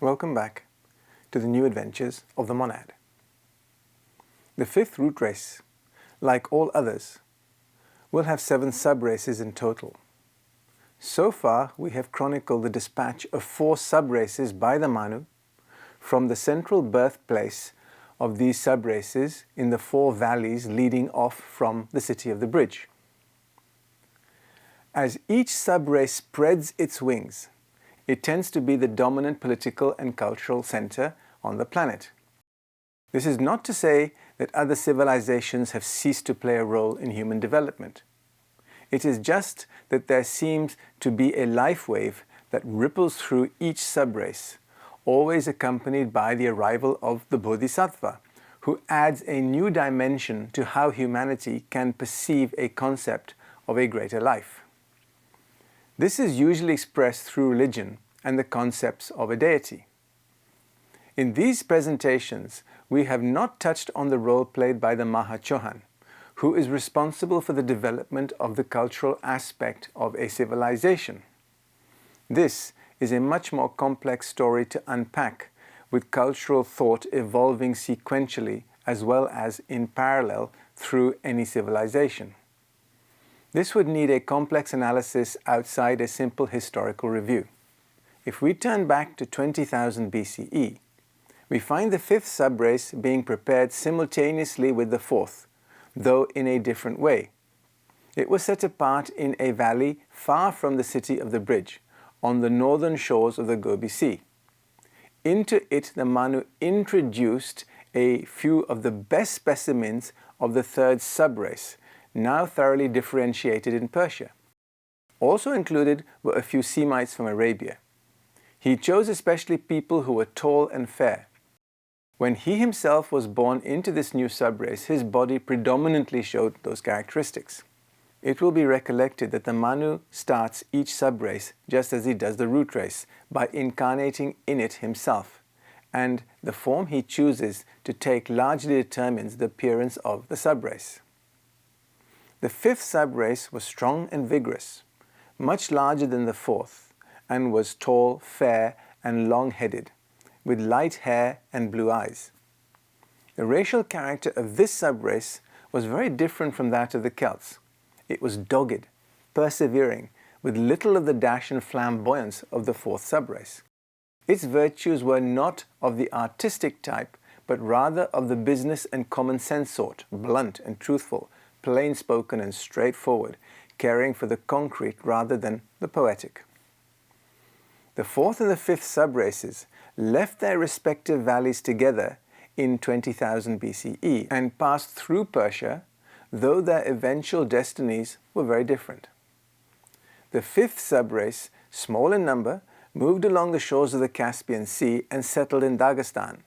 Welcome back to the new adventures of the monad. The fifth root race, like all others, will have 7 sub-races in total. So far, we have chronicled the dispatch of 4 sub-races by the Manu from the central birthplace of these sub-races in the 4 valleys leading off from the city of the bridge. As each sub-race spreads its wings, it tends to be the dominant political and cultural center on the planet. This is not to say that other civilizations have ceased to play a role in human development. It is just that there seems to be a life wave that ripples through each sub-race, always accompanied by the arrival of the Bodhisattva, who adds a new dimension to how humanity can perceive a concept of a greater life. This is usually expressed through religion and the concepts of a deity. In these presentations, we have not touched on the role played by the Mahachohan, who is responsible for the development of the cultural aspect of a civilization. This is a much more complex story to unpack, with cultural thought evolving sequentially as well as in parallel through any civilization. This would need a complex analysis outside a simple historical review. If we turn back to 20,000 BCE, we find the 5th sub-race being prepared simultaneously with the 4th, though in a different way. It was set apart in a valley far from the city of the bridge, on the northern shores of the Gobi Sea. Into it the Manu introduced a few of the best specimens of the 3rd sub-race, now thoroughly differentiated in Persia. Also included were a few Semites from Arabia. He chose especially people who were tall and fair. When he himself was born into this new sub-race, his body predominantly showed those characteristics. It will be recollected that the Manu starts each sub-race just as he does the root race, by incarnating in it himself, and the form he chooses to take largely determines the appearance of the sub-race. The 5th sub-race was strong and vigorous, much larger than the 4th, and was tall, fair, and long-headed, with light hair and blue eyes. The racial character of this sub-race was very different from that of the Celts. It was dogged, persevering, with little of the dash and flamboyance of the 4th sub-race. Its virtues were not of the artistic type, but rather of the business and common sense sort, blunt and truthful, plain-spoken and straightforward, caring for the concrete rather than the poetic. The 4th and the 5th sub-races left their respective valleys together in 20,000 BCE and passed through Persia, though their eventual destinies were very different. The 5th sub-race, small in number, moved along the shores of the Caspian Sea and settled in Dagestan,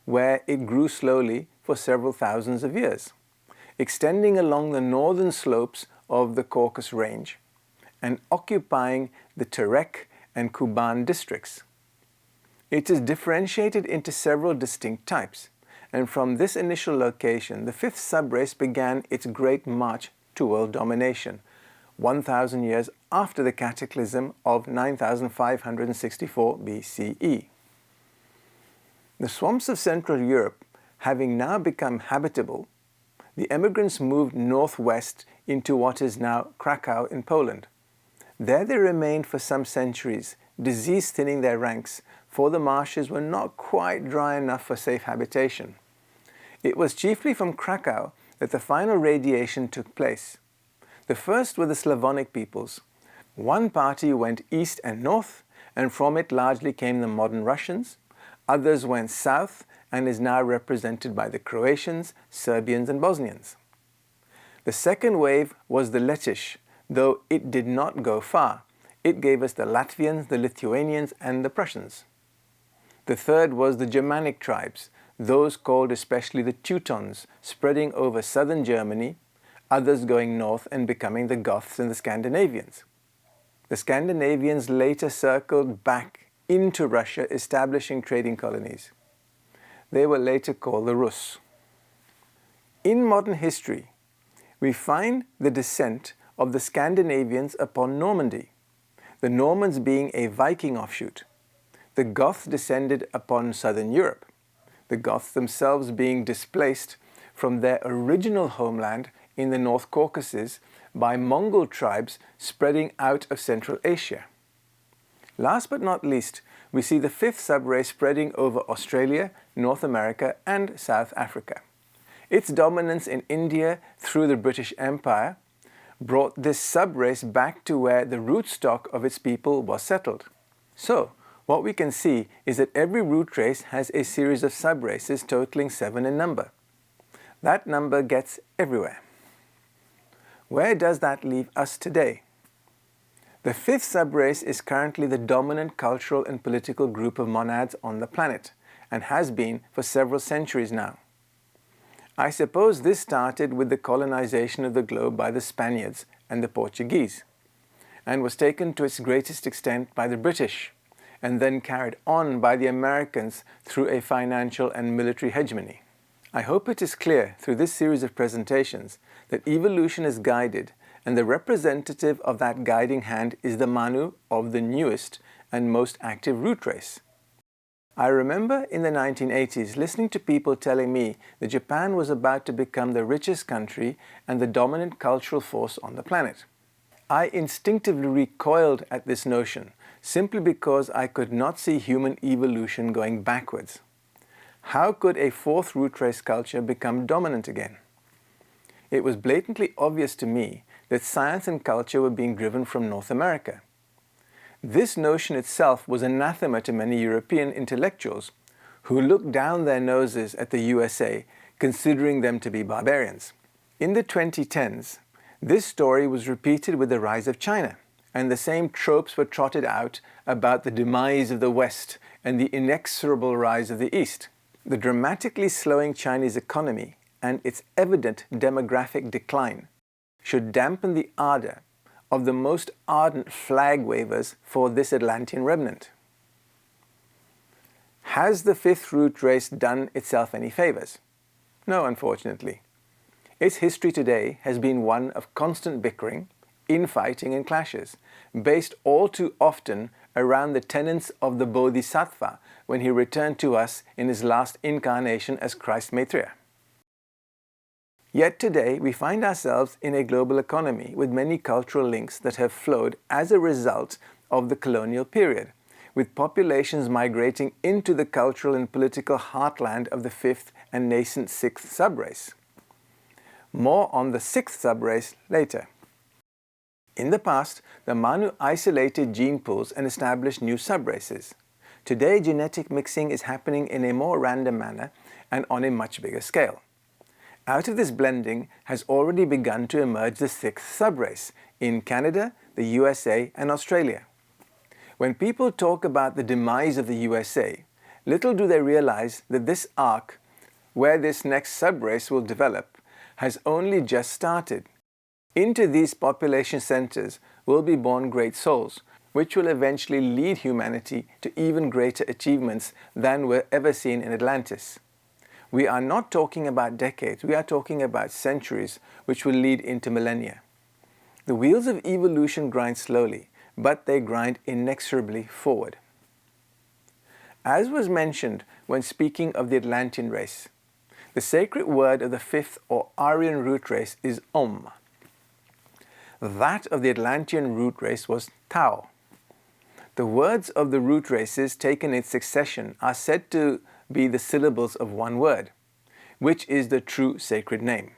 where it grew slowly for several thousands of years, extending along the northern slopes of the Caucasus Range and occupying the Terek and Kuban districts. It is differentiated into several distinct types, and from this initial location, the 5th sub-race began its great march to world domination, 1,000 years after the cataclysm of 9,564 BCE. The swamps of Central Europe having now become habitable, the emigrants moved northwest into what is now Krakow in Poland. There they remained for some centuries, disease thinning their ranks, for the marshes were not quite dry enough for safe habitation. It was chiefly from Krakow that the final radiation took place. The first were the Slavonic peoples. One party went east and north, and from it largely came the modern Russians. Others went south and is now represented by the Croatians, Serbians, and Bosnians. The second wave was the Lettish, though it did not go far. It gave us the Latvians, the Lithuanians, and the Prussians. The third was the Germanic tribes, those called especially the Teutons, spreading over southern Germany, others going north and becoming the Goths and the Scandinavians. The Scandinavians later circled back into Russia, establishing trading colonies. They were later called the Rus. In modern history, we find the descent of the Scandinavians upon Normandy, the Normans being a Viking offshoot. the Goths descended upon southern Europe, the Goths themselves being displaced from their original homeland in the North Caucasus by Mongol tribes spreading out of Central Asia. Last but not least, we see the fifth subrace spreading over Australia, North America, and South Africa. Its dominance in India through the British Empire brought this subrace back to where the rootstock of its people was settled. So, what we can see is that every root race has a series of subraces totaling 7 in number. That number gets everywhere. Where does that leave us today? The fifth subrace is currently the dominant cultural and political group of monads on the planet, and has been for several centuries now. I suppose this started with the colonization of the globe by the Spaniards and the Portuguese, and was taken to its greatest extent by the British, and then carried on by the Americans through a financial and military hegemony. I hope it is clear through this series of presentations that evolution is guided, and the representative of that guiding hand is the Manu of the newest and most active root race. I remember in the 1980s listening to people telling me that Japan was about to become the richest country and the dominant cultural force on the planet. I instinctively recoiled at this notion simply because I could not see human evolution going backwards. How could a fourth root race culture become dominant again? It was blatantly obvious to me that science and culture were being driven from North America. This notion itself was anathema to many European intellectuals who looked down their noses at the USA, considering them to be barbarians. In the 2010s, this story was repeated with the rise of China, and the same tropes were trotted out about the demise of the West and the inexorable rise of the East. The dramatically slowing Chinese economy and its evident demographic decline should dampen the ardor of the most ardent flag wavers for this Atlantean remnant. Has the fifth root race done itself any favors? No, unfortunately. Its history today has been one of constant bickering, infighting and clashes, based all too often around the tenets of the Bodhisattva when he returned to us in his last incarnation as Christ Maitreya. Yet today we find ourselves in a global economy with many cultural links that have flowed as a result of the colonial period, with populations migrating into the cultural and political heartland of the fifth and nascent sixth subrace. More on the sixth subrace later. In the past, the Manu isolated gene pools and established new subraces. Today, genetic mixing is happening in a more random manner and on a much bigger scale. Out of this blending has already begun to emerge the sixth subrace in Canada, the USA, and Australia. When people talk about the demise of the USA, little do they realize that this arc, where this next subrace will develop, has only just started. Into these population centers will be born great souls, which will eventually lead humanity to even greater achievements than were ever seen in Atlantis. We are not talking about decades, we are talking about centuries, which will lead into millennia. The wheels of evolution grind slowly, but they grind inexorably forward. As was mentioned when speaking of the Atlantean race, the sacred word of the fifth or Aryan root race is Om. That of the Atlantean root race was Tao. The words of the root races taken in succession are said to be the syllables of one word, which is the true sacred name.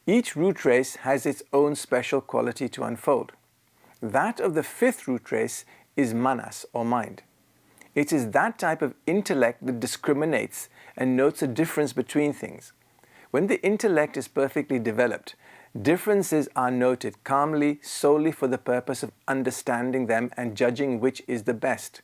Each root race has its own special quality to unfold. That of the fifth root race is manas, or mind. It is that type of intellect that discriminates and notes a difference between things. When the intellect is perfectly developed, differences are noted calmly solely for the purpose of understanding them and judging which is the best.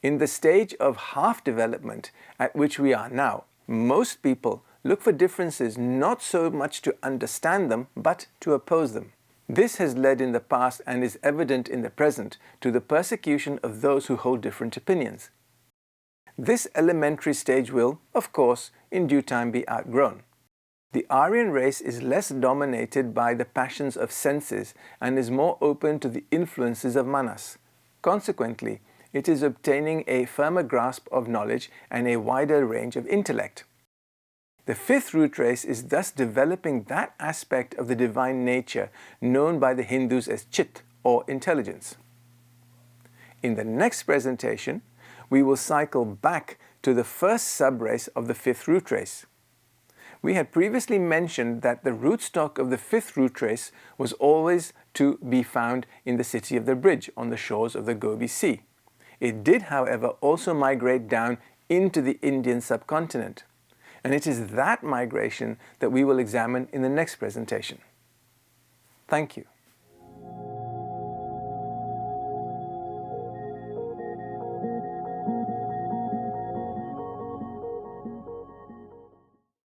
In the stage of half development at which we are now, most people look for differences not so much to understand them, but to oppose them. This has led in the past and is evident in the present to the persecution of those who hold different opinions. This elementary stage will, of course, in due time be outgrown. The Aryan race is less dominated by the passions of senses and is more open to the influences of manas. Consequently, It is obtaining a firmer grasp of knowledge and a wider range of intellect. The fifth root race is thus developing that aspect of the divine nature known by the Hindus as Chit, or intelligence. In the next presentation, we will cycle back to the first sub-race of the fifth root race. We had previously mentioned that the rootstock of the fifth root race was always to be found in the city of the Bridge on the shores of the Gobi Sea. It did, however, also migrate down into the Indian subcontinent. And it is that migration that we will examine in the next presentation. Thank you.